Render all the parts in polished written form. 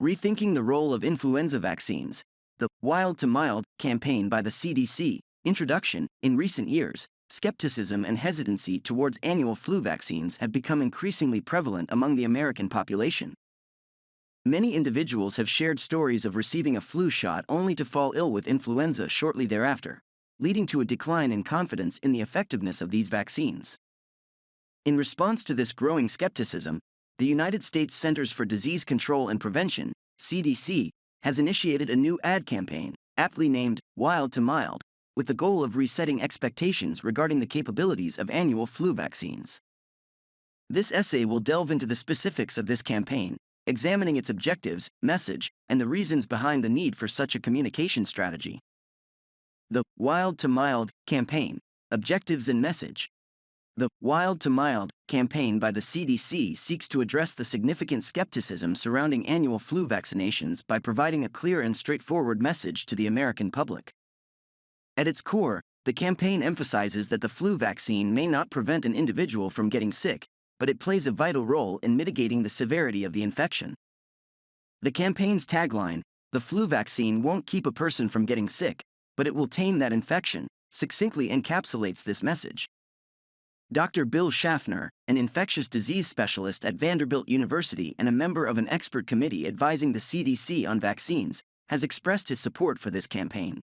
Rethinking the Role of Influenza Vaccines, the Wild to Mild campaign by the CDC, introduction. In recent years, skepticism and hesitancy towards annual flu vaccines have become increasingly prevalent among the American population. Many individuals have shared stories of receiving a flu shot only to fall ill with influenza shortly thereafter, leading to a decline in confidence in the effectiveness of these vaccines. In response to this growing skepticism, the United States Centers for Disease Control and Prevention, CDC, has initiated a new ad campaign, aptly named Wild to Mild, with the goal of resetting expectations regarding the capabilities of annual flu vaccines. This essay will delve into the specifics of this campaign, examining its objectives, message, and the reasons behind the need for such a communication strategy. The Wild to Mild campaign, objectives and message. The Wild to Mild campaign by the CDC seeks to address the significant skepticism surrounding annual flu vaccinations by providing a clear and straightforward message to the American public. At its core, the campaign emphasizes that the flu vaccine may not prevent an individual from getting sick, but it plays a vital role in mitigating the severity of the infection. The campaign's tagline, "The flu vaccine won't keep a person from getting sick, but it will tame that infection," succinctly encapsulates this message. Dr. Bill Schaffner, an infectious disease specialist at Vanderbilt University and a member of an expert committee advising the CDC on vaccines, has expressed his support for this campaign.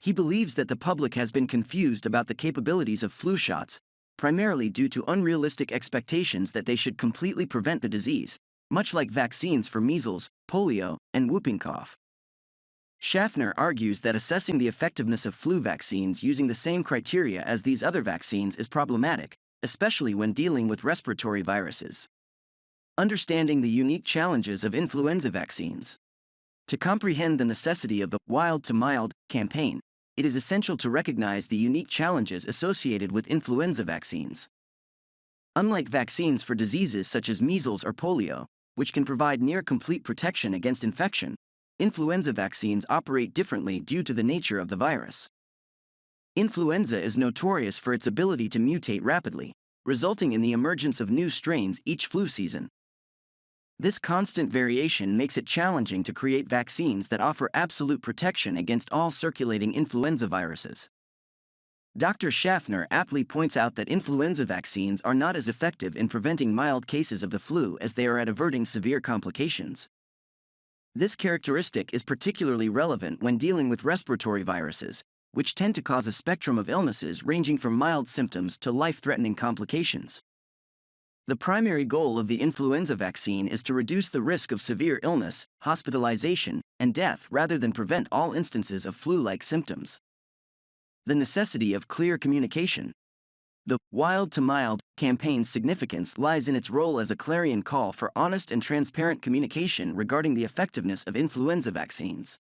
He believes that the public has been confused about the capabilities of flu shots, primarily due to unrealistic expectations that they should completely prevent the disease, much like vaccines for measles, polio, and whooping cough. Schaffner argues that assessing the effectiveness of flu vaccines using the same criteria as these other vaccines is problematic, especially when dealing with respiratory viruses. Understanding the unique challenges of influenza vaccines. To comprehend the necessity of the Wild to Mild campaign, it is essential to recognize the unique challenges associated with influenza vaccines. Unlike vaccines for diseases such as measles or polio, which can provide near-complete protection against infection, influenza vaccines operate differently due to the nature of the virus. Influenza is notorious for its ability to mutate rapidly, resulting in the emergence of new strains each flu season. This constant variation makes it challenging to create vaccines that offer absolute protection against all circulating influenza viruses. Dr. Schaffner aptly points out that influenza vaccines are not as effective in preventing mild cases of the flu as they are at averting severe complications. This characteristic is particularly relevant when dealing with respiratory viruses, which tend to cause a spectrum of illnesses ranging from mild symptoms to life-threatening complications. The primary goal of the influenza vaccine is to reduce the risk of severe illness, hospitalization, and death rather than prevent all instances of flu-like symptoms. The necessity of clear communication. The Wild to Mild campaign's significance lies in its role as a clarion call for honest and transparent communication regarding the effectiveness of influenza vaccines.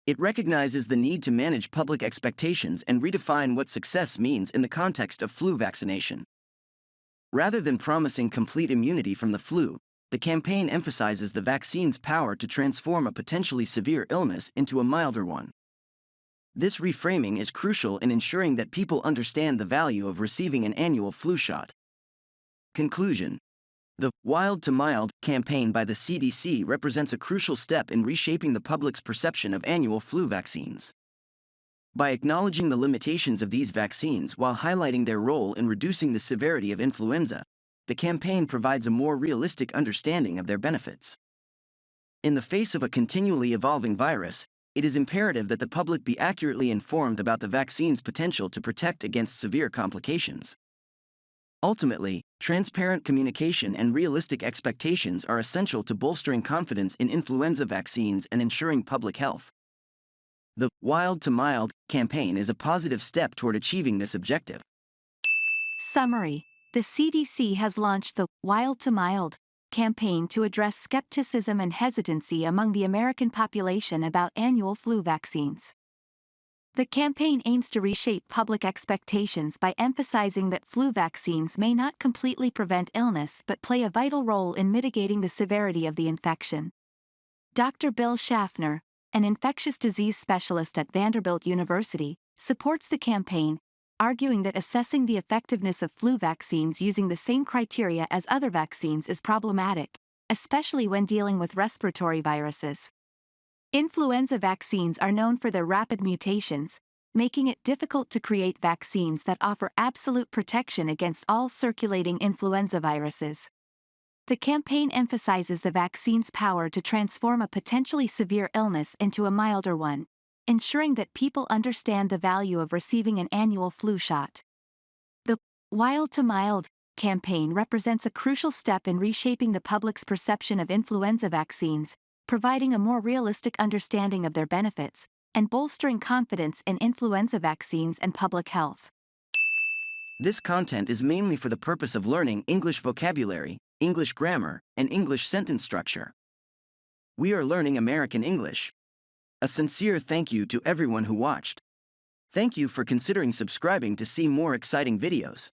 It recognizes the need to manage public expectations and redefine what success means in the context of flu vaccination. Rather than promising complete immunity from the flu, the campaign emphasizes the vaccine's power to transform a potentially severe illness into a milder one. This reframing is crucial in ensuring that people understand the value of receiving an annual flu shot. Conclusion. The Wild to Mild campaign by the CDC represents a crucial step in reshaping the public's perception of annual flu vaccines. By acknowledging the limitations of these vaccines while highlighting their role in reducing the severity of influenza, the campaign provides a more realistic understanding of their benefits. In the face of a continually evolving virus, it is imperative that the public be accurately informed about the vaccine's potential to protect against severe complications. Ultimately, transparent communication and realistic expectations are essential to bolstering confidence in influenza vaccines and ensuring public health. The Wild to Mild campaign is a positive step toward achieving this objective. Summary. The CDC has launched the Wild to Mild campaign to address skepticism and hesitancy among the American population about annual flu vaccines. The campaign aims to reshape public expectations by emphasizing that flu vaccines may not completely prevent illness but play a vital role in mitigating the severity of the infection. Dr. Bill Schaffner, an infectious disease specialist at Vanderbilt University, supports the campaign, arguing that assessing the effectiveness of flu vaccines using the same criteria as other vaccines is problematic, especially when dealing with respiratory viruses. Influenza vaccines are known for their rapid mutations, making it difficult to create vaccines that offer absolute protection against all circulating influenza viruses. The campaign emphasizes the vaccine's power to transform a potentially severe illness into a milder one, ensuring that people understand the value of receiving an annual flu shot. The Wild to Mild campaign represents a crucial step in reshaping the public's perception of influenza vaccines, providing a more realistic understanding of their benefits, and bolstering confidence in influenza vaccines and public health. This content is mainly for the purpose of learning English vocabulary, English grammar, and English sentence structure. We are learning American English. A sincere thank you to everyone who watched. Thank you for considering subscribing to see more exciting videos.